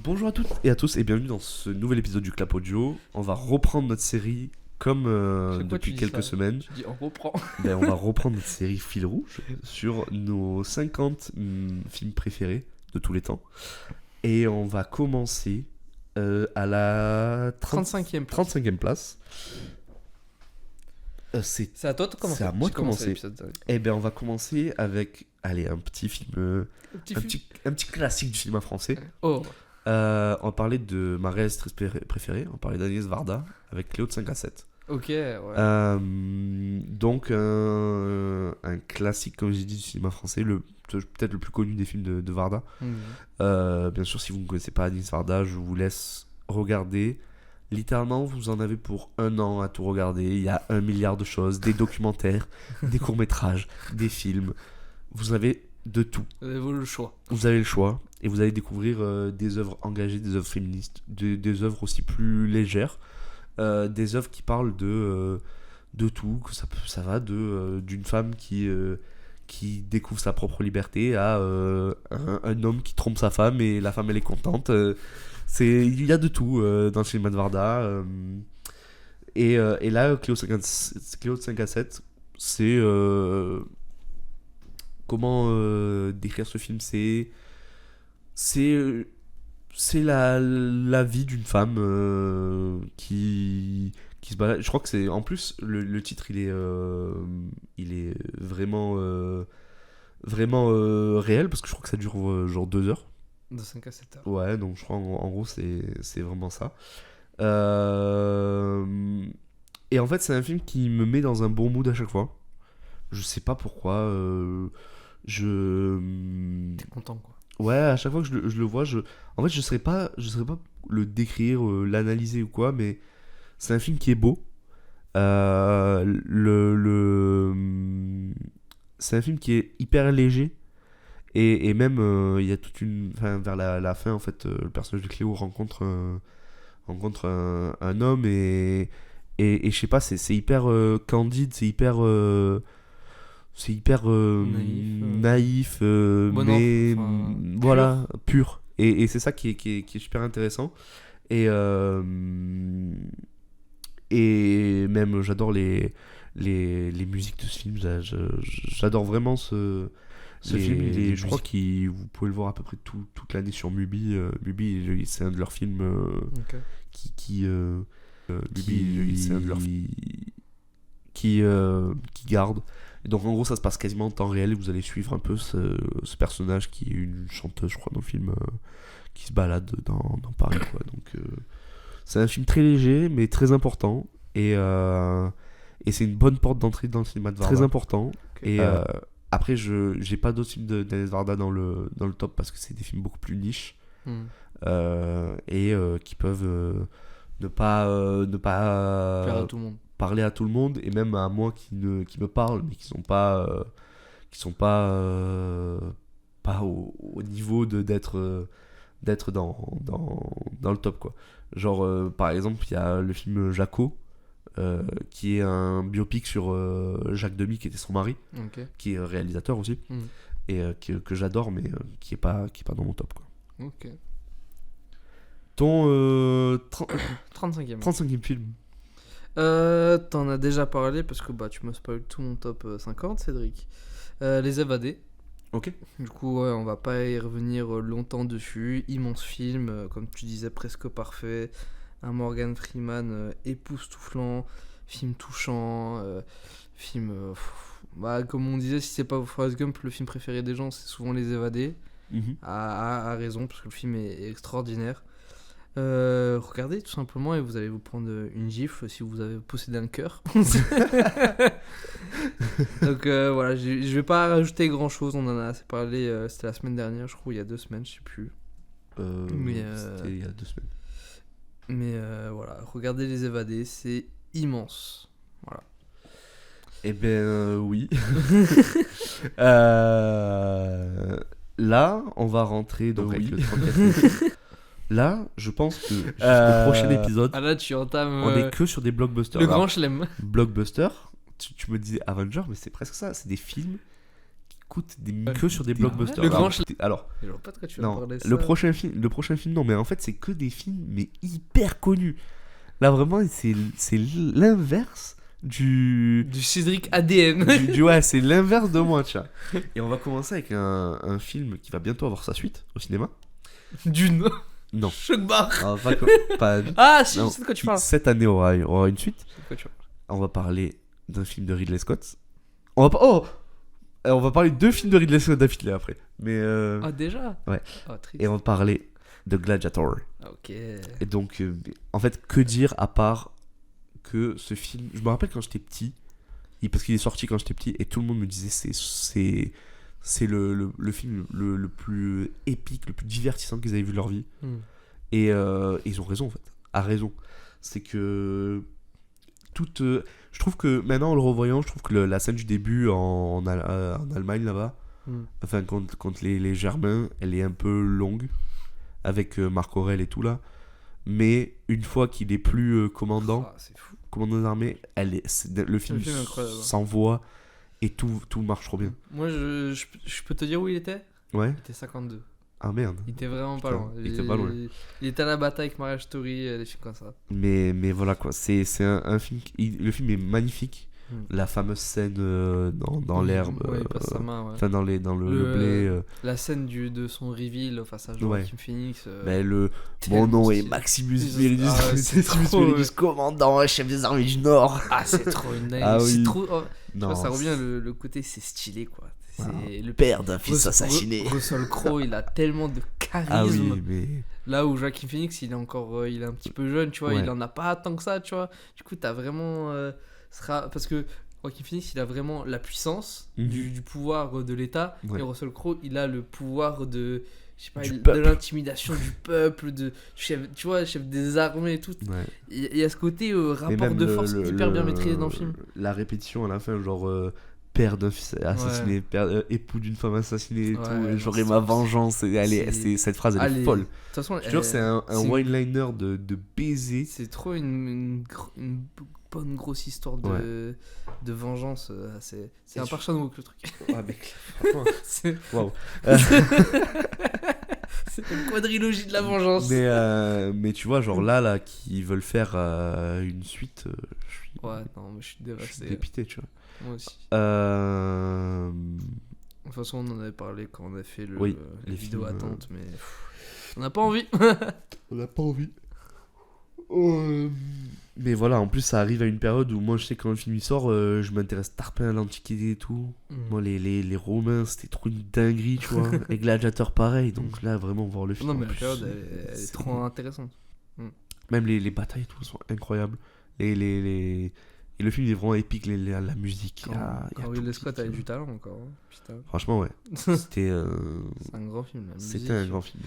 Bonjour à toutes et à tous et bienvenue dans ce nouvel épisode du Clap Audio. On va reprendre notre série comme depuis quelques semaines. Tu dis on reprend. On va reprendre notre série Fil Rouge sur nos 50 films préférés de tous les temps. Et on va commencer à la 35e place. C'est à toi de commencer. C'est à moi de commencer. On va commencer avec un petit film, un petit classique du cinéma français. Oh. On va parler de ma réalisatrice préférée, on va parler d'Agnès Varda avec Cléo de 5 à 7. Ok, ouais. Donc un classique, comme j'ai dit, du cinéma français, peut-être le plus connu des films de Varda. Bien sûr, si vous ne connaissez pas Agnès Varda, je vous laisse regarder. Littéralement, vous en avez pour 1 an à tout regarder. Il y a 1 milliard de choses, des documentaires, des courts-métrages, des films. Vous avez de tout. Vous avez le choix. Vous avez le choix et vous allez découvrir des œuvres engagées, des œuvres féministes, des œuvres aussi plus légères, des œuvres qui parlent de tout, que ça va d'une femme qui découvre sa propre liberté à un homme qui trompe sa femme et la femme elle est contente. Il y a de tout dans le cinéma de Varda. Et là, Cléo de 5 à 7, c'est... comment décrire ce film, c'est la vie d'une femme qui se balade. Je crois que c'est en plus le titre il est vraiment réel parce que je crois que ça dure genre 2 heures. De 5 à 7 heures. Ouais, donc je crois en gros c'est vraiment ça. Et en fait c'est un film qui me met dans un bon mood à chaque fois. Je sais pas pourquoi. T'es content quoi. Ouais, à chaque fois que je le vois, en fait je saurais pas le décrire, l'analyser ou quoi, mais c'est un film qui est beau. C'est un film qui est hyper léger et même il y a toute une, enfin, vers la fin en fait, le personnage de Cléo rencontre un homme et je sais pas, c'est hyper candide, c'est hyper naïf, Bon, mais voilà, pur. Et c'est ça qui est super intéressant. Et même, j'adore les musiques de ce film. J'adore vraiment ce film. Je crois que vous pouvez le voir à peu près toute l'année sur Mubi. Mubi, c'est un de leurs films qui garde. Et donc en gros ça se passe quasiment en temps réel et vous allez suivre un peu ce personnage qui est une chanteuse, je crois, dans le film, qui se balade dans Paris quoi. Donc c'est un film très léger mais très important et c'est une bonne porte d'entrée dans le cinéma de Varda. Très important. Okay. Et après j'ai pas d'autres films d'Agnès Varda dans le top parce que c'est des films beaucoup plus niches et qui peuvent ne pas plaire à tout le monde. Parler à tout le monde et même à moi qui me parlent mais qui sont pas au niveau d'être dans le top quoi. Genre par exemple il y a le film Jacko qui est un biopic sur Jacques Demy qui était son mari, qui est réalisateur aussi et que j'adore mais qui est pas dans mon top quoi. Ok. Ton 35e film. T'en as déjà parlé parce que tu m'as spoilé tout mon top 50, Cédric. Les Évadés. Ok. Du coup, ouais, on va pas y revenir longtemps dessus. Immense film, comme tu disais, presque parfait. Un Morgan Freeman époustouflant, film touchant, film. Comme on disait, si c'est pas Forrest Gump, le film préféré des gens, c'est souvent Les Évadés. À raison, parce que le film est extraordinaire. Regardez tout simplement et vous allez vous prendre une gifle si vous avez possédé un cœur. Donc voilà, je vais pas rajouter grand chose, on en a assez parlé, c'était la semaine dernière, je crois, il y a 2 semaines, je sais plus. C'était il y a 2 semaines. Mais voilà, regardez Les Évadés, c'est immense. Voilà. Eh ben oui. Là, on va rentrer donc avec le 34e. Là, je pense que jusqu'au prochain épisode, là, tu entames, on est que sur des blockbusters. Le grand chelem. Blockbuster, tu me disais Avengers, mais c'est presque ça. C'est des films qui coûtent que sur des blockbusters. Le grand Alors, Je vois pas de quoi tu vas non, parler ça. le prochain film, non, mais en fait, c'est que des films, mais hyper connus. Là, vraiment, c'est l'inverse Du Cédric ADN. ouais, c'est l'inverse de moi, tu vois. Et on va commencer avec un film qui va bientôt avoir sa suite au cinéma. Dune. Non. Choc-barre. Ah, pas- Ah, si, non, je sais de quoi tu parles. cette année aura une suite. Je sais de quoi tu parles. On va parler d'un film de Ridley Scott. On va parler de 2 films de Ridley Scott d'affilée après. Mais Ah, déjà. Ouais. Ah, triste. et on va parler de Gladiator. Ah, ok. Et donc, en fait, que dire à part que ce film. Je me rappelle quand j'étais petit, parce qu'il est sorti quand j'étais petit, et tout le monde me disait c'est le film le plus épique, le plus divertissant qu'ils avaient vu de leur vie. Et ils ont raison, en fait. À raison. C'est que. Je trouve que maintenant, en le revoyant, je trouve que la scène du début en Allemagne, là-bas, enfin, contre les Germains, elle est un peu longue, avec Marc Aurèle et tout là. Mais une fois qu'il est plus commandant, Ah, c'est fou. commandant d'armée, le film film est incroyable. s'envoie et tout marche trop bien. Moi, je peux te dire où il était. Ouais. Il était 52. Ah merde. Il était vraiment pas Putain, loin. il était pas loin. Il était à la bataille avec Marriage Story, des films comme ça. Mais voilà quoi, c'est un film. Le film est magnifique. La fameuse scène dans l'herbe. Ouais, il passe sa main, ouais. Enfin, dans le blé. La scène de son reveal face à Ouais. Joaquin Phoenix. Mais mon tellement nom est stylé. Maximus Ah, Meridius. c'est Maximus trop, Meridius, commandant, chef des armées du Nord. Ah, c'est trop une dingue. Ah oui. C'est trop. Oh, tu Non, vois, ça revient le côté, c'est stylé quoi. C'est le père d'un fils assassiné. Russell Crowe, il a tellement de charisme. Ah oui, mais. Là où Joaquin Phoenix, il est encore, il est un petit peu jeune, tu vois, Ouais. il en a pas tant que ça, tu vois. Du coup, t'as vraiment, parce que Joaquin Phoenix, il a vraiment la puissance du pouvoir de l'État, Ouais. et Russell Crowe, il a le pouvoir de, je sais pas, Du de peuple. l'intimidation du peuple, de chef, tu vois, chef des armées et tout. Ouais. Il y a ce côté Et rapport même de force hyper bien maîtrisé dans le film. La répétition à la fin, genre père d'un fils assassiné, époux d'une femme assassinée et Ouais, tout, non, et j'aurai c'est- ma vengeance. Cette phrase, elle est Allez, folle. De toute façon, Je te jure, c'est un c'est- one-liner de baiser. C'est trop une bonne grosse histoire de vengeance. C'est un Et Park Chan-wook le truc. Ah, mec, franchement. C'est Waouh. c'est une quadrilogie de la vengeance. Mais tu vois, genre là, qui veulent faire une suite, je suis Ouais, non, mais je suis je suis dévasté. dépité, tu vois. Moi aussi. Euh, De toute façon, on en avait parlé quand on a fait Oui, les les vidéos films, attentes, mais pff, on n'a pas envie. On n'a pas envie. Mais voilà, en plus, ça arrive à une période où moi, je sais que quand le film il sort, je m'intéresse tarpin à l'Antiquité et tout. Moi, les Romains, c'était trop une dinguerie, tu vois. Et Gladiator, pareil. Donc là, vraiment, voir le film. Non, mais en la plus, période, elle est c'est- trop intéressante. Même les batailles et tout sont incroyables. Et le film il est vraiment épique, la musique. il y a Quand tout Ridley qui- Scott avait du talent encore. Hein. Putain. Franchement, ouais. C'était C'est un grand film. La c'était musique. un grand film.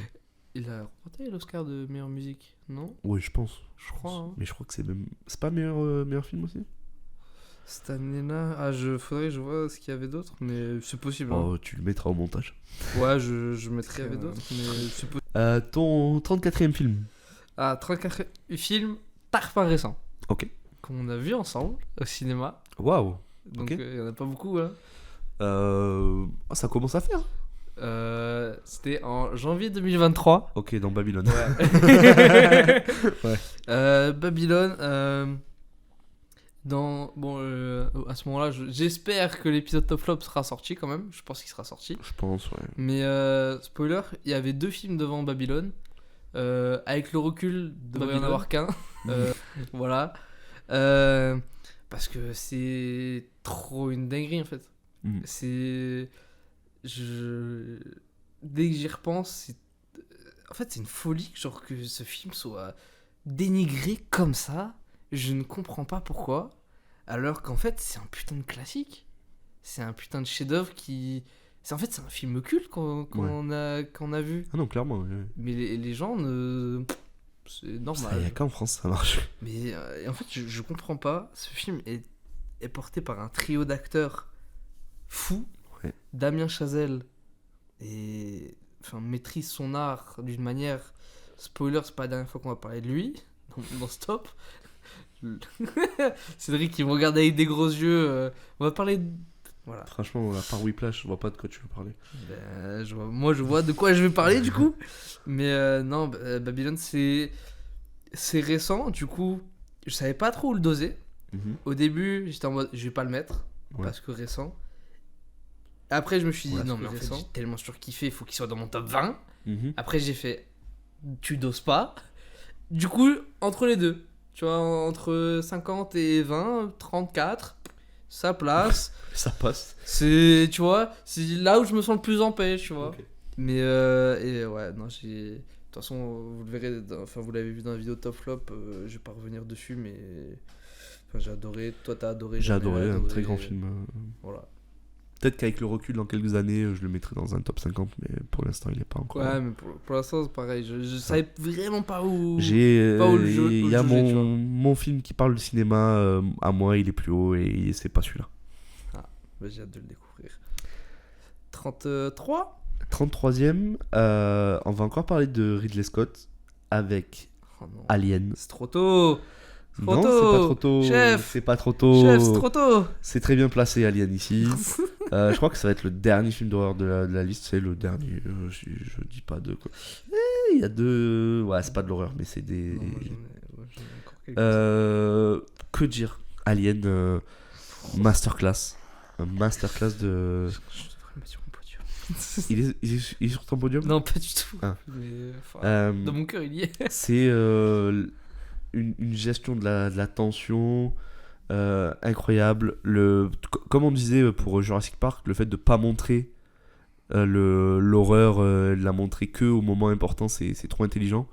Il a remporté l'Oscar de meilleure musique, non? Oui, je pense. Je crois. Hein. Mais je crois que c'est même. C'est pas meilleur film aussi. Cette année-là, faudrait que je vois ce qu'il y avait d'autre, mais c'est possible. Hein. Oh, tu le mettras au montage. Ouais, je mettrai qu'il y avait d'autres, mais c'est possible. Ton 34e film. Ah, 34 film Tarpin récent. Ok. Qu'on a vu ensemble au cinéma. Waouh. Donc Ok. il y en a pas beaucoup. Hein. Ça commence à faire. C'était en janvier 2023. Ok, dans Babylone. Ouais. Ouais. Babylone. À ce moment-là, j'espère que l'épisode Top Flop sera sorti quand même. Je pense qu'il sera sorti. Je pense, ouais. Mais spoiler, il y avait 2 films devant Babylone. Avec le recul, il devrait y en Babylone. avoir qu'un. Voilà. Parce que c'est trop une dinguerie en fait. Mm. Dès que j'y repense, en fait, c'est une folie genre que ce film soit dénigré comme ça. Je ne comprends pas pourquoi. Alors qu'en fait, c'est un putain de classique. C'est un putain de chef-d'œuvre qui. En fait, c'est un film culte qu'on a vu. Ah non, clairement. Ouais. Mais les gens ne. C'est Il normal. n'y a qu'en France ça marche. Mais en fait, je comprends pas. Ce film est porté par un trio d'acteurs fous. Ouais. Damien Chazelle maîtrise son art d'une manière. Spoiler, c'est pas la dernière fois qu'on va parler de lui dans Stop. Cédric, il me regarde avec des gros yeux. On va parler Voilà. Franchement, à part Whiplash, je vois pas de quoi tu veux parler. Ben, moi, je vois de quoi je vais parler, du coup. Mais non, Babylone, c'est récent. Du coup, je savais pas trop où le doser. Mhm. Au début, j'étais en mode, je vais pas le mettre. Ouais. Parce que récent. Après, je me suis dit, Ouais, non, parce mais que en fait, récent. j'ai tellement surkiffé, il faut qu'il soit dans mon top 20. Mhm. Après, j'ai fait, tu doses pas. Du coup, entre les deux, tu vois, entre 50 et 20, 34, ça place. Ça passe. C'est, tu vois, c'est là où je me sens le plus en paix, tu vois. Ok. Mais, et ouais, non, j'ai. De toute façon, vous le verrez, enfin, vous l'avez vu dans la vidéo top flop, je vais pas revenir dessus, mais. Enfin, j'ai adoré, toi t'as adoré. J'ai j'en ai adoré, un très grand film. Voilà. Peut-être qu'avec le recul, dans quelques années, je le mettrai dans un top 50, mais pour l'instant, il n'est pas encore. Ouais, mais pour l'instant, c'est pareil, je savais vraiment pas où. J'ai, pas où le jeu- où il le y a juger, tu vois. mon film qui parle de cinéma, à moi, il est plus haut et c'est pas celui-là. Bah, j'ai hâte de le découvrir. 33 33ème, on va encore parler de Ridley Scott avec Oh non. Alien. C'est trop tôt. C'est trop Non, tôt. c'est pas trop tôt. Chef. C'est pas trop tôt. Chef, c'est trop tôt. C'est très bien placé, Alien, ici. Je crois que ça va être le dernier film d'horreur de la liste. C'est le dernier. Je dis pas de quoi. Il y a deux. Ouais, c'est pas de l'horreur, mais c'est des. Non, moi, j'en ai encore quelques-uns. Que dire Alien, masterclass. Un masterclass de. Je devrais le mettre sur mon podium. Il est sur ton podium. Non, pas du tout. Ah. Mais, enfin, Euh, dans mon cœur, il y est. C'est une gestion de la tension incroyable. Comme on disait pour Jurassic Park, le fait de pas montrer l'horreur, de la montrer que au moment important, c'est trop intelligent.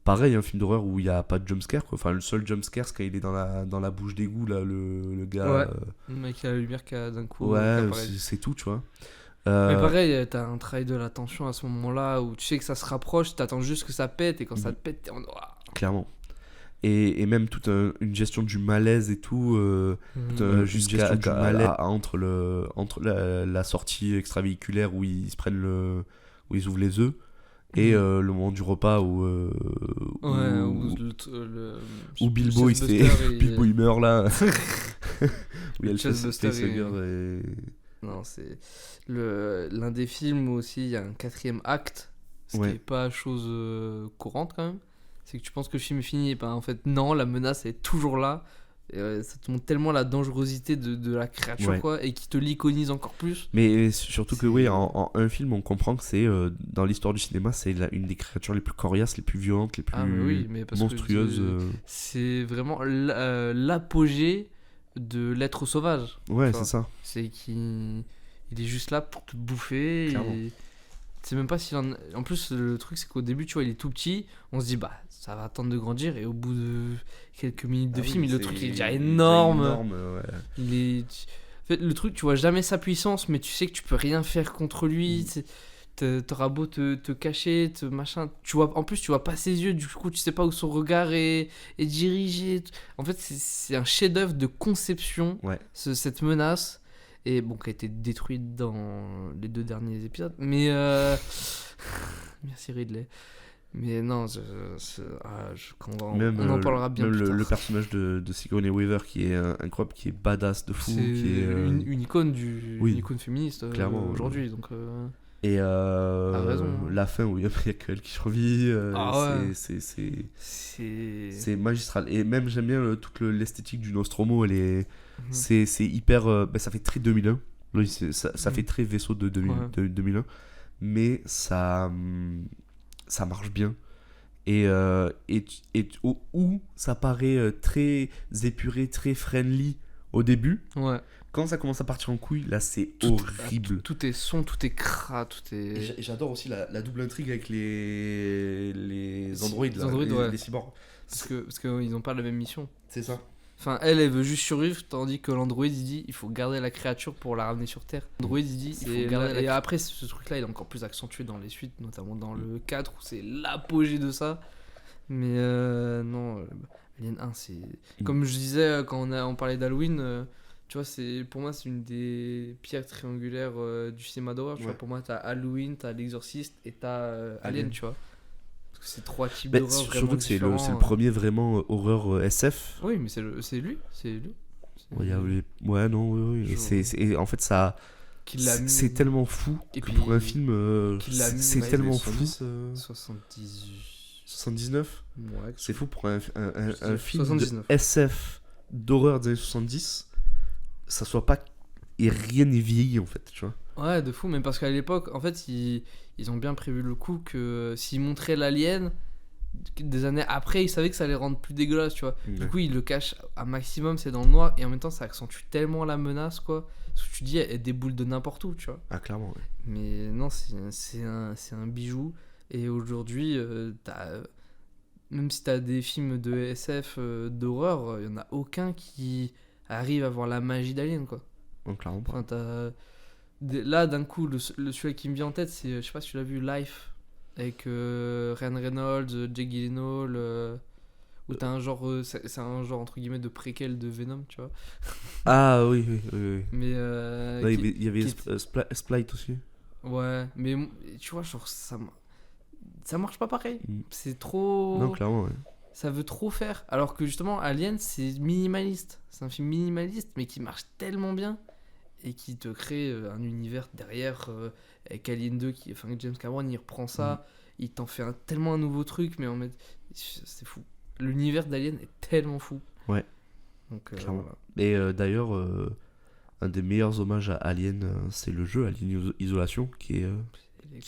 Pareil, un film d'horreur où il n'y a pas de jumpscare. Enfin, le seul jumpscare, c'est quand il est dans la bouche d'égout, là, le gars. Ouais. Le mec, il y a la lumière qui a d'un coup. Ouais, qui apparaît. c'est tout, tu vois. Mais pareil, t'as un travail de l'attention à ce moment-là où tu sais que ça se rapproche, t'attends juste que ça pète et quand ça te pète, t'es en. Clairement. Et même toute une gestion du malaise et tout, jusqu'à du malaise entre la sortie extravéhiculaire où ils se prennent où ils ouvrent les œufs et le moment du repas où où Bilbo il se fait Bilbo il meurt là où il y a le facehugger Non, c'est l'un des films où aussi il y a un quatrième acte, ce qui est pas chose courante quand même. C'est que tu penses que le film est fini et ben en fait non, la menace est toujours là. Et, ça te montre tellement la dangerosité de la créature quoi, et qui te l'iconise encore plus. Mais surtout que oui, en un film on comprend que c'est dans l'histoire du cinéma c'est une des créatures les plus coriaces, les plus violentes, les plus monstrueuses. C'est vraiment l'apogée de l'être sauvage. Ouais, c'est ça. C'est qu'il est juste là pour te bouffer. Et... C'est même pas s'il en plus le truc c'est qu'au début tu vois il est tout petit, on se dit bah ça va attendre de grandir et au bout de quelques minutes de film le truc il est déjà énorme. Il est en fait le truc tu vois jamais sa puissance mais tu sais que tu peux rien faire contre lui. T'auras beau te cacher, machin, tu vois, en plus tu vois pas ses yeux, du coup tu sais pas où son regard est dirigé. En fait c'est un chef-d'œuvre de conception, cette menace. Et bon, qui a été détruite dans les 2 derniers épisodes. Mais merci Ridley. Mais non, on en parlera bien plus tard. Le personnage de Sigourney Weaver qui est incroyable, qui est badass de fou. C'est qui est, une icône une icône féministe aujourd'hui. Donc, et raison, la fin où il y a que elle qui survit, c'est magistral. Et même j'aime bien toute l'esthétique du Nostromo, elle est... C'est hyper. Ça fait très 2001. Ça fait très vaisseau de 2001. Mais ça marche bien. Et où ça paraît très épuré, très friendly au début. Ouais. Quand ça commence à partir en couille, là c'est horrible. Tout est son, tout est cras, tout est. Et j'adore aussi la double intrigue avec les androïdes, les cyborgs. Parce qu'ils n'ont pas la même mission. C'est ça. Enfin, elle veut juste survivre, tandis que l'android il dit il faut garder la créature pour la ramener sur Terre. L'android il dit il faut garder et après ce truc là il est encore plus accentué dans les suites, notamment dans le 4 où c'est l'apogée de ça. Mais non, Alien 1 c'est. Comme je disais quand on parlait d'Halloween, tu vois, pour moi c'est une des pierres triangulaires du cinéma d'horreur. Tu vois, pour moi t'as Halloween, t'as l'Exorciste et t'as Alien, tu vois. C'est 3 types d'horreur vraiment surtout que c'est différents. le premier vraiment horreur SF. Oui, mais c'est lui. C'est Ouais, ouais, non, oui, oui. Et en fait, ça. Qu'il l'a mis. C'est tellement fou Et que puis, pour un film, qu'il l'a mis, c'est ouais, tellement les fou. 70. 79 Ouais, C'est fou pour un film 79. de SF d'horreur des années 70, ça soit pas. Et rien n'est vieilli en fait, tu vois. Ouais, de fou, mais parce qu'à l'époque, en fait, ils ont bien prévu le coup que s'ils montraient l'alien, des années après, ils savaient que ça allait rendre plus dégueulasse, tu vois. Ouais. Du coup, ils le cachent à maximum, c'est dans le noir, et en même temps, ça accentue tellement la menace, quoi. Parce que tu dis, elle déboule de n'importe où, tu vois. Ah, clairement, ouais. Mais non, c'est un bijou. Et aujourd'hui, même si t'as des films de SF, d'horreur, il y en a aucun qui arrive à avoir la magie d'Alien, quoi. Non, clairement pas. Enfin, là, d'un coup, celui qui me vient en tête, c'est, je sais pas si tu l'as vu, Life, avec Ryan Reynolds, Jake Gyllenhaal, où t'as un genre, c'est un genre entre guillemets de préquel de Venom, tu vois. Ah oui, oui, oui, oui. Mais Là, il y avait Splite aussi. ouais, mais tu vois, genre ça marche pas pareil. Mm. C'est trop. Non, clairement, ouais. Ça veut trop faire. Alors que justement, Alien, c'est minimaliste. C'est un film minimaliste, mais qui marche tellement bien et qui te crée un univers derrière. Avec Alien 2, enfin James Cameron, il reprend ça, il t'en fait tellement un nouveau truc, mais en fait, c'est fou. L'univers d'Alien est tellement fou. Ouais. Donc, Clairement. voilà. Et d'ailleurs, un des meilleurs hommages à Alien, c'est le jeu Alien Isolation, qui est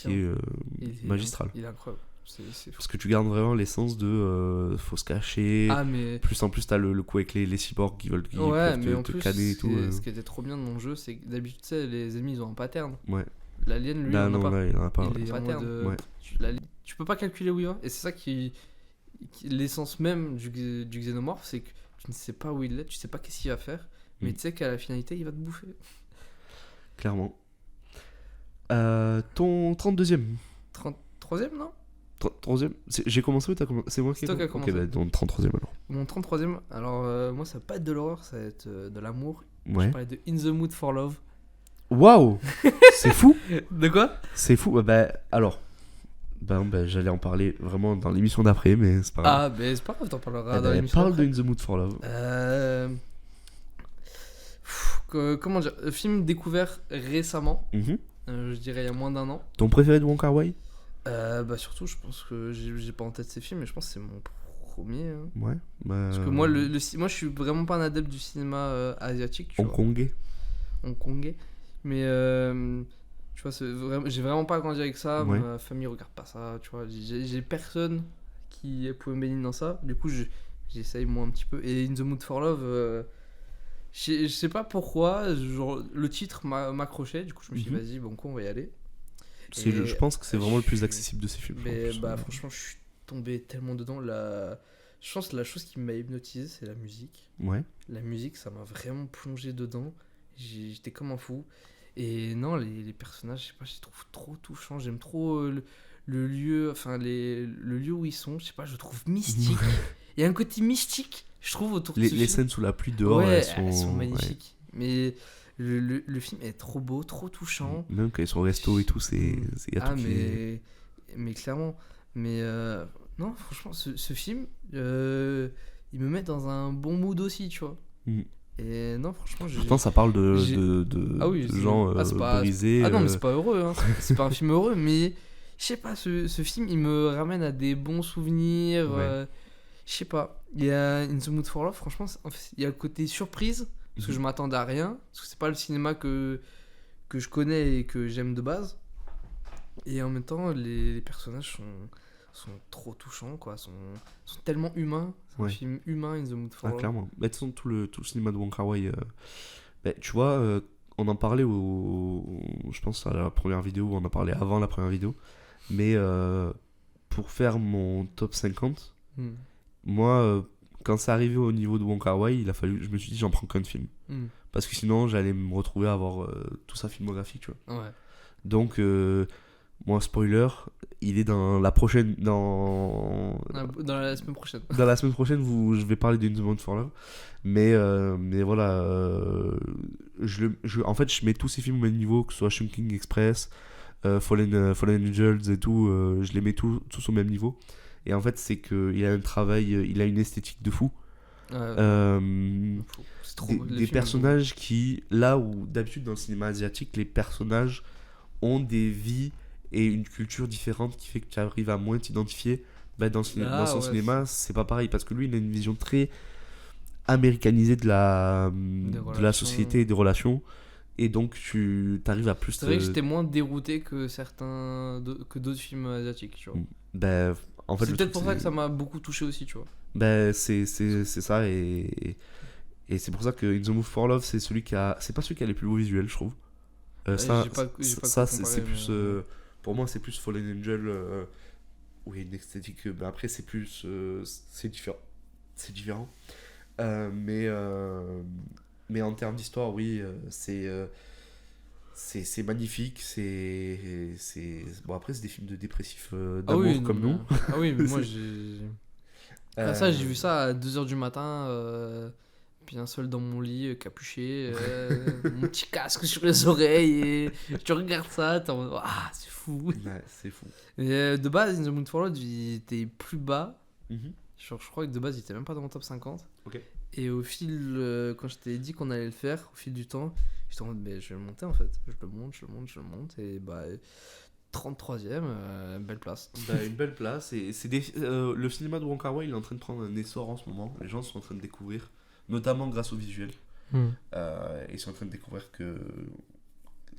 Il est magistral. Il est incroyable. C'est fou. Parce que tu gardes vraiment l'essence de faut se cacher. Ah, mais. Plus en plus, t'as le coup avec les cyborgs qui veulent Ouais, peuvent mais en te plus, canner et tout. ce qui était trop bien dans le jeu, c'est que d'habitude, tu sais, les ennemis ils ont un pattern. Ouais. L'alien, lui, Là, il en a non, pas. là, il en a pas. Il est en pattern. mode, Ouais. tu peux pas calculer où il va. Et c'est ça l'essence même du xénomorphe, c'est que tu ne sais pas où il est, tu sais pas qu'est-ce qu'il va faire, mais tu sais qu'à la finalité, il va te bouffer. Clairement. Ton 32ème. 33ème, non? 33ème. J'ai commencé ou t'as commencé? C'est moi qui ai C'est toi qui as commencé. Ok, bah, ton 33ème alors. Mon 33ème, alors moi, ça va pas être de l'horreur, ça va être de l'amour. Je Ouais. parlais de In the Mood for Love. Waouh. C'est fou. De quoi? C'est fou. Bah, alors. J'allais en parler vraiment dans l'émission d'après, mais c'est pas grave. Ah, mais c'est pas grave, t'en parleras Eh dans ben, l'émission. parle de après. In the Mood for Love. Comment dire, film découvert récemment, Mhm. je dirais il y a moins d'un an. Ton préféré de Wong Kar-wai? Bah surtout, je pense que j'ai pas en tête ces films, mais je pense que c'est mon premier. Hein. Ouais. Bah, Parce que moi, moi, je suis vraiment pas un adepte du cinéma asiatique, tu vois, hongkongais. hongkongais. Mais tu vois, j'ai vraiment pas grandi avec ça. Ouais. Ma famille regarde pas ça, tu vois. J'ai personne qui pouvait me bénir dans ça. Du coup, j'essaye moi un petit peu. Et In the Mood for Love, je sais pas pourquoi, genre, le titre m'accrochait. Du coup, je me suis dit, vas-y, bon, on va y aller. Je pense que c'est vraiment le plus accessible de ces films. Mais en plus. bah, franchement, je suis tombé tellement dedans. Je pense que la chose qui m'a hypnotisé, c'est la musique. Ouais. La musique, ça m'a vraiment plongé dedans. J'étais comme un fou. Et non, les personnages, je sais pas, je les trouve trop touchants. J'aime trop le lieu, enfin, le lieu où ils sont. Je sais pas, je le trouve mystique. Il y a un côté mystique, je trouve, autour de ce Les film. scènes sous la pluie dehors, Ouais, elles sont magnifiques. Mais le film est trop beau, trop touchant. Même quand ils sont au resto et tout, y a Ah, tout qui est- mais clairement. Mais non, franchement, ce film, il me met dans un bon mood aussi, tu vois. Mm. Et non, franchement, Pourtant, ça parle j'ai- de Ah oui, de gens c'est pas- brisés. Ah non, mais c'est pas heureux, hein. C'est pas un film heureux, mais je sais pas, ce film, il me ramène à des bons souvenirs. Ouais. Je sais pas. Il y a In the Mood for Love, franchement, en fait, il y a le côté surprise, parce que je m'attendais à rien, parce que c'est pas le cinéma que je connais et que j'aime de base. Et en même temps, les personnages sont trop touchants, quoi. Sont tellement humains. C'est un Ouais. film humain, In the Mood for Ah, Love. clairement. Bah, de toute façon, tout le cinéma de Wong Kar-wai, tu vois, on en parlait je pense à la première vidéo, on en parlait avant la première vidéo, mais pour faire mon top 50, Hmm. moi, quand c'est arrivé au niveau de Wong Kar-wai, je me suis dit, j'en prends qu'un de film. Hmm. Parce que sinon, j'allais me retrouver à avoir toute sa filmographie, tu vois. Ouais. Donc, moi, spoiler, il est dans la prochaine. Dans la semaine prochaine. Dans la semaine prochaine, je vais parler d'In the Mood for Love. Mais voilà. En fait, je mets tous ces films au même niveau, que ce soit Chungking Express, Fallen Angels et tout. Je les mets tous au même niveau. Et en fait, c'est qu'il a un travail, il a une esthétique de fou. C'est trop. Des personnages qui, là où d'habitude dans le cinéma asiatique, les personnages ont des vies et une culture différente qui fait que tu arrives à moins t'identifier, dans son cinéma, c'est pas pareil parce que lui, il a une vision très américanisée de la société et des relations. Et donc tu arrives à plus. C'est vrai que j'étais moins dérouté que que d'autres films asiatiques, tu vois. En fait, c'est peut-être pour ça que ça m'a beaucoup touché aussi, tu vois. C'est ça et c'est pour ça que In the Mood for Love, c'est pas celui qui a les plus beaux visuels, je trouve. J'ai pas c'est plus pour moi c'est plus Fallen Angel où il y a une esthétique, après c'est plus c'est différent. Mais en termes d'histoire, oui, c'est magnifique. Bon, après, c'est des films de dépressifs d'amour comme nous. Ah oui, mais moi j'ai. Ça, j'ai vu ça à 2h du matin, bien seul dans mon lit, capuché, mon petit casque sur les oreilles, et tu regardes ça, t'es en mode, ah, c'est fou. Ouais, c'est fou. Et de base, In the Mood for Love, il était plus bas. Mm-hmm. Genre, je crois que de base, il était même pas dans mon top 50. Ok. Et au fil, quand je t'ai dit qu'on allait le faire, au fil du temps, j'étais en mode, je vais le monter en fait. Je le monte. Et 33ème, belle place. Une belle place. Et le cinéma de Wong Kar-wai, il est en train de prendre un essor en ce moment. Les gens sont en train de découvrir, notamment grâce au visuel. Ils sont en train de découvrir que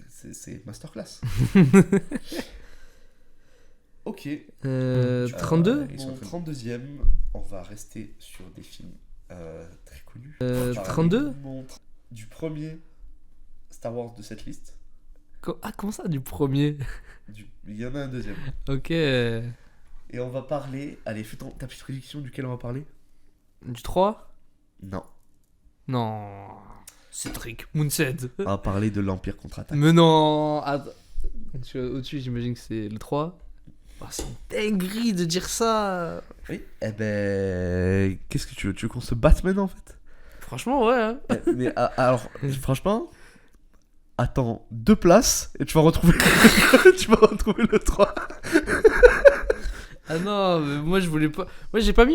c'est masterclass. Ok. 32 Ils sont 32ème. On va rester sur des films très connus. 32 du premier Star Wars de cette liste. Comment ça, du premier? Il y en a un deuxième. Ok. Et on va parler. Allez, fais ta petite prédiction duquel on va parler. Du 3? Non. Cédric Moonset. On va parler de l'Empire contre-attaque. Mais non. Attends. Au-dessus, j'imagine que c'est le 3. C'est une dinguerie de dire ça. Oui. Qu'est-ce que tu veux? Tu veux qu'on se batte maintenant en fait? Franchement, ouais. Hein. Mais alors, franchement, attends 2 places et tu vas retrouver le 3. Ah non, mais moi je voulais pas. Moi j'ai pas mis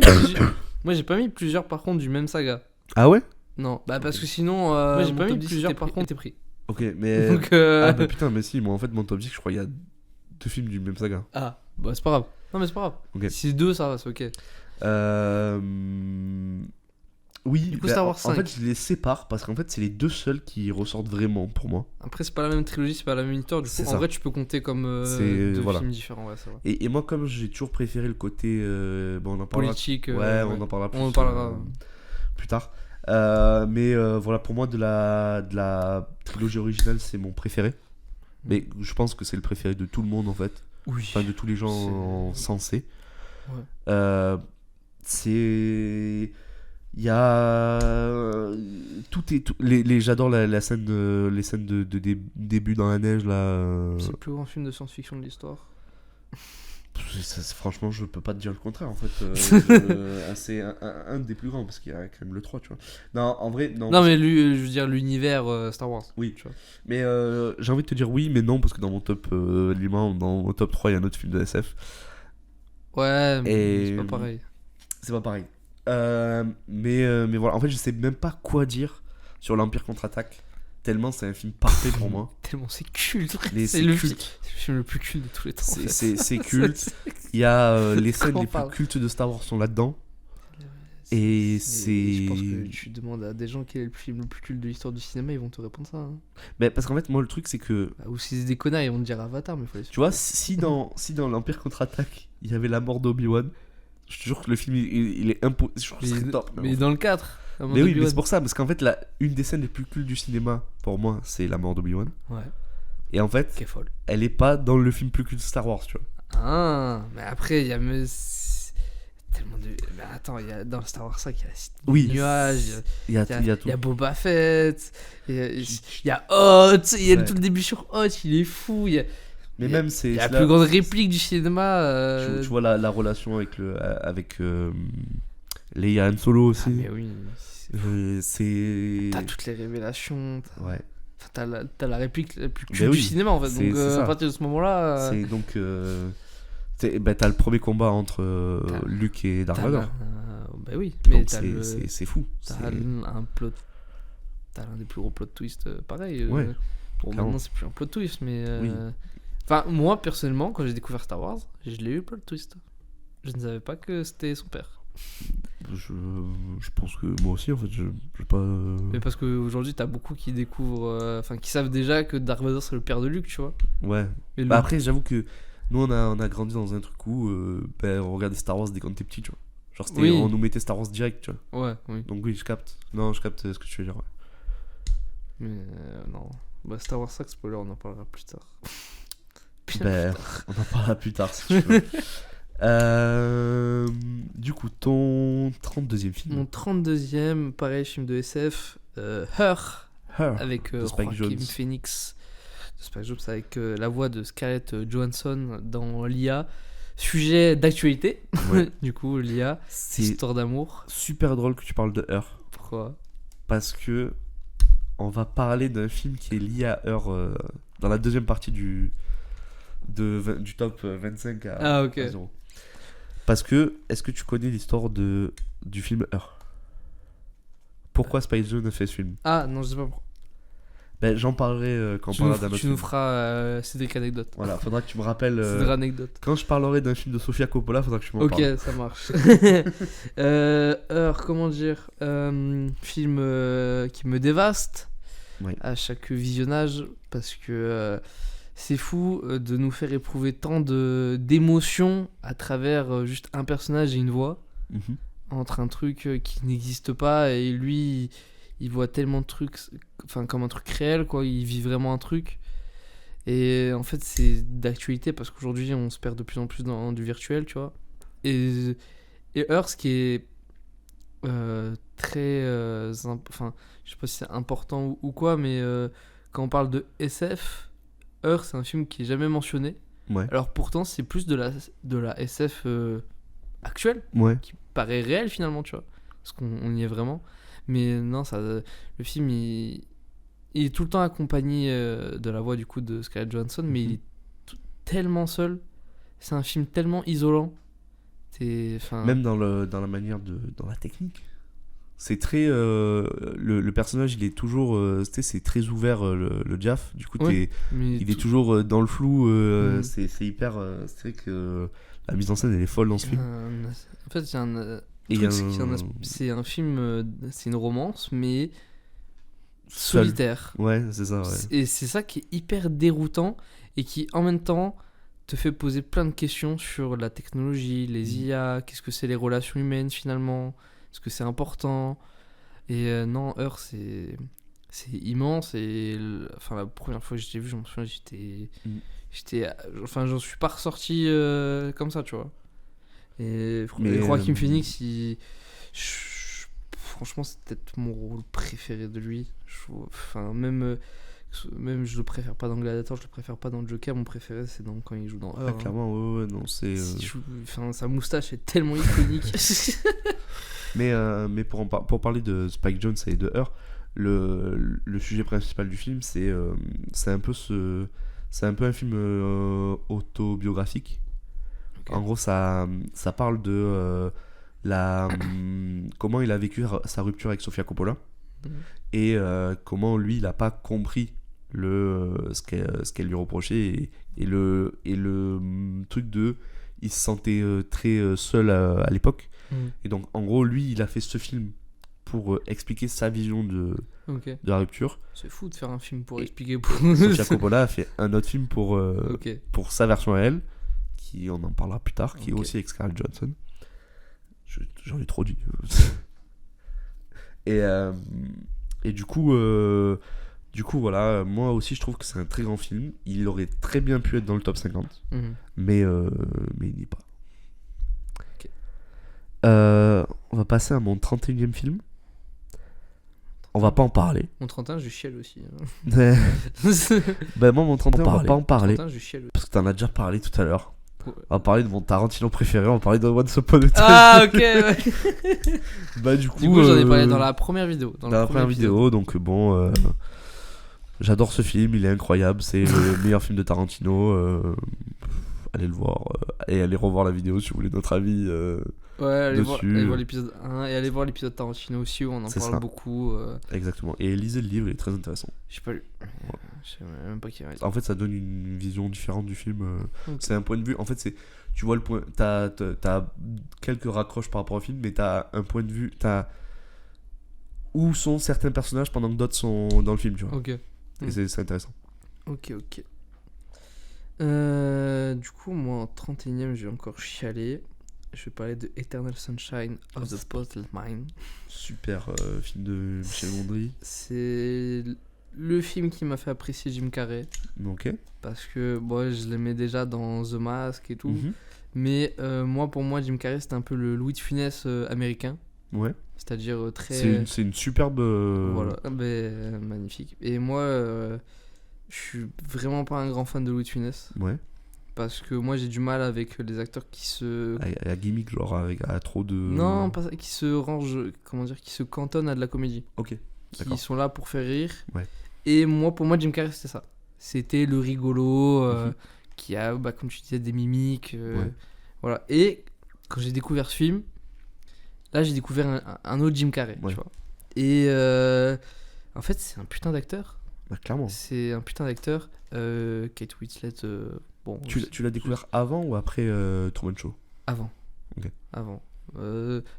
plusieurs par contre du même saga. Ah ouais? Non, parce que sinon moi j'ai pas mis plusieurs par contre t'es pris. Ok, mais donc putain, mais si, moi en fait mon top 10, je crois il y a 2 films du même saga. Ah, c'est pas grave. Non mais c'est pas grave. Okay. Si c'est 2 ça va, c'est ok. Oui, du coup, Star Wars 5. En fait, je les sépare parce qu'en fait, c'est les 2 seuls qui ressortent vraiment pour moi. Après, c'est pas la même trilogie, c'est pas la même histoire. Du coup, en vrai, tu peux compter comme 2 films différents. Ouais, ça va. Et moi, comme j'ai toujours préféré le côté on en parlera, politique, on en parlera plus. On en parlera plus tard. Mais voilà, pour moi, de la trilogie originale, c'est mon préféré. Mais je pense que c'est le préféré de tout le monde en fait. Oui. Enfin, de tous les gens sensés. Ouais. Il y a j'adore les scènes de début dans la neige là. C'est le plus grand film de science-fiction de l'histoire. Franchement, je peux pas te dire le contraire en fait. C'est un des plus grands parce qu'il y a quand même le 3, tu vois. Non, en vrai, non. Non, mais je veux dire l'univers Star Wars. Oui, tu vois. Mais j'ai envie de te dire oui, mais non, parce que dans mon top dans mon top 3, il y a un autre film de SF. Ouais, mais c'est pas pareil. C'est pas pareil. Mais voilà, en fait, je sais même pas quoi dire sur l'Empire contre-attaque. Tellement c'est un film parfait pour moi. Tellement c'est culte. C'est le film le plus culte de tous les temps. C'est culte. Il y a les scènes les plus cultes de Star Wars sont là-dedans. Et je pense que tu demandes à des gens quel est le film le plus culte de l'histoire du cinéma, ils vont te répondre ça. Hein. Mais parce qu'en fait, moi, le truc, c'est que. Ou si c'est des connards, ils vont te dire Avatar, mais il faut les. Tu vois, si dans l'Empire contre-attaque, il y avait la mort d'Obi-Wan, je te jure que le film, il est impossible. Je trouve que c'est top. Mais dans le 4. Mais oui, mais c'est pour ça, parce qu'en fait, une des scènes les plus cultes du cinéma, pour moi, c'est la mort d'Obi-Wan. Ouais. Et en fait, qui est folle. Elle est pas dans le film plus culte de Star Wars, tu vois. Ah, mais après, il y a tellement de. Mais attends, dans Star Wars 5, il y a la cité des nuages, il y a Boba Fett, il y a Hoth, il y a tout le début sur Hoth, il est fou. Il y a la plus grande réplique du cinéma. Tu vois la relation avec Leia Han Solo aussi. Ah, mais oui. C'est. T'as toutes les révélations. Ouais. Enfin, t'as la réplique la plus culte du cinéma en fait. Donc à partir de ce moment-là. C'est donc. T'as le premier combat entre Luke et Darth Vader. Bah oui, mais Donc t'as c'est fou. t'as C'est- un plot. T'as l'un des plus gros plot twists, pareil. Ouais, Bon, clairement. maintenant c'est plus un plot twist, mais. Oui. Enfin, moi personnellement, quand j'ai découvert Star Wars, je l'ai eu le plot twist. Je ne savais pas que c'était son père. Je pense que moi aussi, en fait, je pas. Mais parce qu'aujourd'hui, t'as beaucoup qui découvrent. Enfin, qui savent déjà que Dark Vador c'est le père de Luke, tu vois. Ouais. Mais Bah Luke- après, j'avoue que nous, on a grandi dans un truc où on regardait Star Wars dès qu'on était petit, tu vois. Genre, Oui. on nous mettait Star Wars direct, tu vois. Ouais, oui. Donc oui, je capte. Non, je capte ce que tu veux dire. Ouais. Mais non. Bah, Star Wars 5, spoiler, on en parlera plus tard. Bien Ben, plus tard. on en parlera plus tard si tu veux. Du coup, ton 32e film. Mon 32e, pareil, film de SF, Her, Her. avec de Spike Joaquin Jonze. Phoenix. De Spike Jonze, avec la voix de Scarlett Johansson dans l'IA. Sujet d'actualité, Ouais. du coup, l'IA, C'est histoire d'amour. super drôle que tu parles de Her. Pourquoi? Parce que on va parler d'un film qui est lié à Her dans la deuxième partie du top 25 à, Ah, ok. à 0. Parce que, est-ce que tu connais l'histoire du film Her? Pourquoi Spike Jonze a fait ce film? Ah, non, je sais pas pourquoi. Ben, j'en parlerai quand on parlera d'un autre Tu nous film. feras Cédric Anecdote. Voilà, faudra que tu me rappelles. Cédric Anecdote. Quand je parlerai d'un film de Sofia Coppola, faudra que tu m'en Ok, parles. ça marche. Comment dire, film qui me dévaste Oui. à chaque visionnage parce que c'est fou de nous faire éprouver tant d'émotions à travers juste un personnage et une voix Mhm. entre un truc qui n'existe pas et lui il voit tellement de trucs enfin comme un truc réel quoi, il vit vraiment un truc et en fait c'est d'actualité parce qu'aujourd'hui on se perd de plus en plus dans du virtuel tu vois et Her ce qui est très enfin je sais pas si c'est important ou quoi mais quand on parle de SF Her c'est un film qui est jamais mentionné Ouais. alors pourtant c'est plus de la SF actuelle Ouais. qui paraît réel finalement tu vois parce qu'on y est vraiment mais non ça le film il est tout le temps accompagné de la voix du coup de Scarlett Johansson mais il est tellement seul c'est un film tellement isolant Même dans la manière dans la technique. C'est très le personnage il est toujours tu sais, c'est très ouvert le Jaff du coup Ouais, mais il est toujours dans le flou Mhm. c'est hyper c'est vrai que la mise en scène elle est folle dans ce film. en fait c'est un Et truc, il y a c'est un film c'est une romance mais seul. solitaire Ouais, c'est ça, ouais. et c'est ça qui est hyper déroutant et qui en même temps te fait poser plein de questions sur la technologie, les IA, qu'est-ce que c'est les relations humaines finalement, est-ce que c'est important et non, Her c'est immense et enfin la première fois que je l'ai vu, je me souviens enfin j'en suis pas ressorti comme ça, tu vois. Et Mais, Joaquin Phoenix, franchement c'est peut-être mon rôle préféré de lui. Enfin même je le préfère pas dans Gladiator, je le préfère pas dans Joker, mon préféré c'est quand il joue dans Her. Ah, clairement, ouais, non, c'est. Enfin, sa moustache est tellement iconique. Mais pour parler de Spike Jonze et de Her, le sujet principal du film, c'est un peu un film autobiographique. Ok. En gros, ça parle de comment il a vécu sa rupture avec Sofia Coppola et comment lui, il a pas compris ce qu'elle lui reprochait et le truc de il se sentait très seul à l'époque. Et donc en gros lui il a fait ce film pour expliquer sa vision de la rupture. C'est fou de faire un film pour Et expliquer Sofia Coppola a fait un autre film Ok. pour sa version à elle, qui on en parlera plus tard, qui est Ok. aussi avec Scarlett Johansson. J'en ai trop dit. Et du coup voilà, moi aussi je trouve que c'est un très grand film. Il aurait très bien pu être dans le top 50, Mhm. mais il n'y est pas. Ok. On va passer à mon 31e film. On va pas en parler. Mon 31, je chiale aussi. Ben moi mon 31 on va pas en parler 31, je chiale. parce que t'en as déjà parlé tout à l'heure. Ouais. On va parler de mon Tarantino préféré, on va parler de Once Upon a Time. Ah, ok, ouais. Bah du coup J'en ai parlé dans la première vidéo. dans la première vidéo, donc bon j'adore ce film, il est incroyable, c'est le meilleur film de Tarantino. Allez le voir et allez revoir la vidéo si vous voulez notre avis. Ouais, dessus. allez voir l'épisode 1 et allez voir l'épisode Tarantino aussi où on en C'est parle ça. beaucoup. Exactement. Et lisez le livre, il est très intéressant. J'ai pas lu. Je sais même pas qui a En fait, ça donne une vision différente du film. Ok. C'est un point de vue. En fait, c'est. Tu vois le point. T'as quelques raccroches par rapport au film, mais t'as un point de vue. T'as. Où sont certains personnages pendant que d'autres sont dans le film, tu vois. Ok. Et c'est intéressant. Ok. Du coup, moi en 31ème, je vais encore chialer. Je vais parler de Eternal Sunshine of the Spotless Mind. Super film de Michel Gondry. C'est le film qui m'a fait apprécier Jim Carrey. Ok. Parce que bon, je l'aimais déjà dans The Mask et tout. Mhm. Mais pour moi, Jim Carrey, c'était un peu le Louis de Funès américain. Ouais. C'est-à-dire très. C'est une superbe. Voilà, magnifique. Et moi, je suis vraiment pas un grand fan de Louis de Funès. Ouais. Parce que moi, j'ai du mal avec les acteurs qui se. La gimmick, genre, avec trop de. Non, pas ça, qui se rangent, comment dire, qui se cantonnent à de la comédie. Ok. Qui D'accord. sont là pour faire rire. Ouais. Et pour moi, Jim Carrey, c'était ça. C'était le rigolo, Mhm. qui a, comme tu disais, des mimiques. Ouais. Voilà. Et quand j'ai découvert ce film, là, j'ai découvert un autre Jim Carrey, Ouais. tu vois. Et en fait, c'est un putain d'acteur. Bah, clairement. C'est un putain d'acteur. Kate Winslet, bon. Tu l'as découvert avant ou après Truman Show? Avant. Ok. Avant.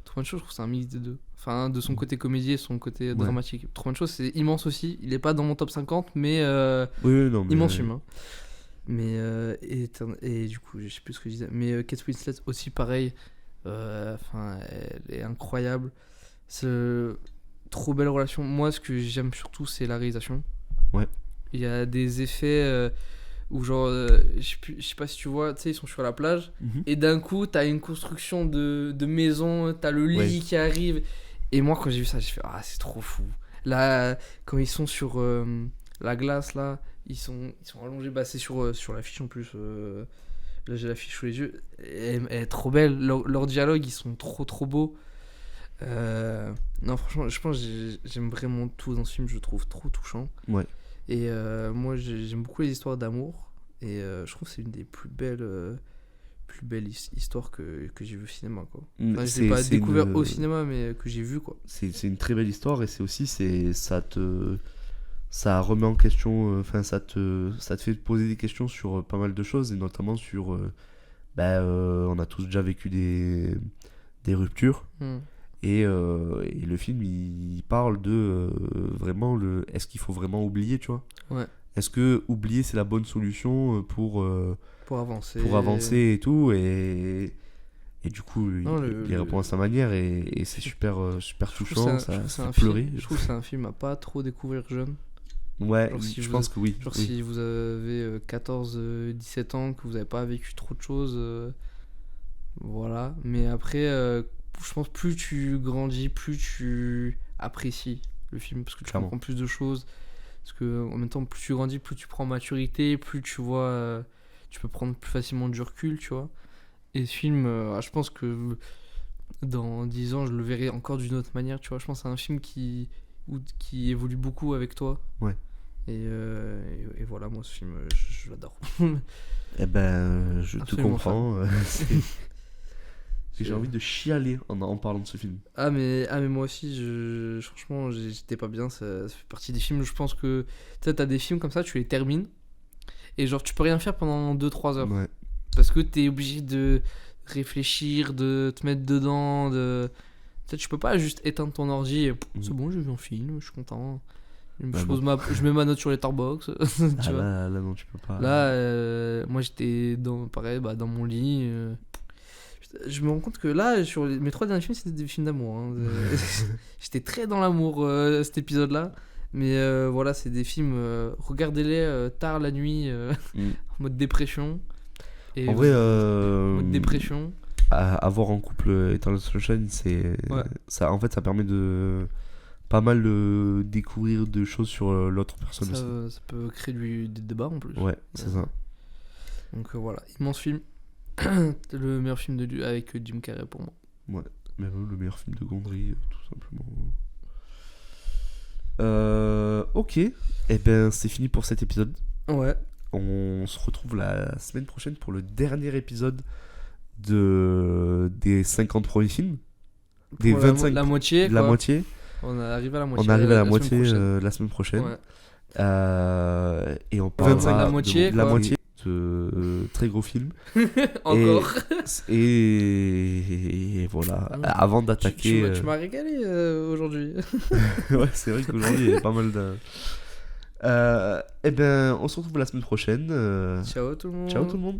Truman Show, je trouve que c'est un mix des deux. Enfin, de son côté comédie et son côté dramatique. Truman Show, c'est immense aussi. Il est pas dans mon top 50, mais Oui, non, mais. immense film. Hein. Mais et du coup, je sais plus ce que je disais. Mais Kate Winslet aussi, pareil. Enfin, elle est incroyable. C'est trop belle relation. Moi, ce que j'aime surtout, c'est la réalisation. Ouais. Il y a des effets où genre, je sais pas si tu vois, tu sais, ils sont sur la plage. Mhm. Et d'un coup, t'as une construction de maison, t'as le lit Ouais. qui arrive. Et moi, quand j'ai vu ça, j'ai fait ah, c'est trop fou. Là, quand ils sont sur la glace, là, ils sont allongés. Bah, c'est sur l'affiche en plus. Là, j'ai l'affiche sous les yeux. Elle est trop belle. Leurs dialogues, ils sont trop beaux. Non, franchement, je pense que j'aime vraiment tout dans ce film. Je le trouve trop touchant. Ouais. Et moi, j'aime beaucoup les histoires d'amour. Et je trouve que c'est une des plus belles histoires que j'ai vu au cinéma, quoi. Enfin, je l'ai pas découvert au cinéma, mais que j'ai vu, quoi. C'est une très belle histoire et c'est aussi ça remet en question, enfin ça te fait poser des questions sur pas mal de choses et notamment sur on a tous déjà vécu des ruptures et le film il parle de vraiment est-ce qu'il faut vraiment oublier, tu vois? Ouais. Est-ce que oublier c'est la bonne solution pour avancer et tout et du coup Non, il répond à sa manière et c'est super touchant, ça fait pleurer. Je trouve que c'est un film à pas trop découvrir jeune. Ouais, Genre, si je vous- pense que oui. Genre oui. si vous avez 14-17 ans, que vous avez pas vécu trop de choses, voilà. Mais après, je pense plus tu grandis, plus tu apprécies le film, parce que tu Clairement. comprends plus de choses. Parce que en même temps, plus tu grandis, plus tu prends maturité, plus tu vois, tu peux prendre plus facilement du recul, tu vois. Et ce film, je pense que dans 10 ans, je le verrai encore d'une autre manière, tu vois. Je pense que c'est un film qui évolue beaucoup avec toi. Ouais. Et voilà, moi, ce film, je l'adore. Eh ben, je te Absolument comprends. J'ai envie de chialer en parlant de ce film. Ah mais moi aussi, franchement, j'étais pas bien. Ça fait partie des films où je pense que tu sais, t'as des films comme ça, tu les termines. Et genre, tu peux rien faire pendant 2-3 heures. Ouais. Parce que t'es obligé de réfléchir, de te mettre dedans. Tu sais, tu peux pas juste éteindre ton ordi et c'est bon, j'ai vu un film, je suis content. Je mets ma note sur Letterboxd. Tu vois. Là, non, tu peux pas. Là, moi j'étais dans mon lit. Je me rends compte que là, sur mes 3 derniers films, c'était des films d'amour. Hein. J'étais très dans l'amour cet épisode-là. Mais voilà, c'est des films. Regardez-les tard la nuit, en mode dépression. Et En vrai, mode dépression. avoir en couple Eternal Sunshine, Ouais. ça, en fait, ça permet de pas mal découvrir de choses sur l'autre personne aussi. Ça peut créer des débats en plus. Ouais, c'est ça. Donc voilà, immense film. Le meilleur film avec Jim Carrey pour moi. Même le meilleur film de Gondry, tout simplement. Ok, et ben c'est fini pour cet épisode. Ouais. On se retrouve la semaine prochaine pour le dernier épisode des 50 premiers films. Des Pour 25 la moitié, la quoi. moitié. On arrive à la moitié. On arrive à la semaine moitié prochaine. la semaine prochaine. Ouais. Et on 25 parlera la moitié, de la quoi. moitié de très gros films. Encore. Et voilà. Avant Tu d'attaquer. m'as régalé aujourd'hui. Ouais, c'est vrai qu'aujourd'hui, il y a pas mal de. Eh ben, on se retrouve la semaine prochaine. Ciao tout le monde. Ciao tout le monde.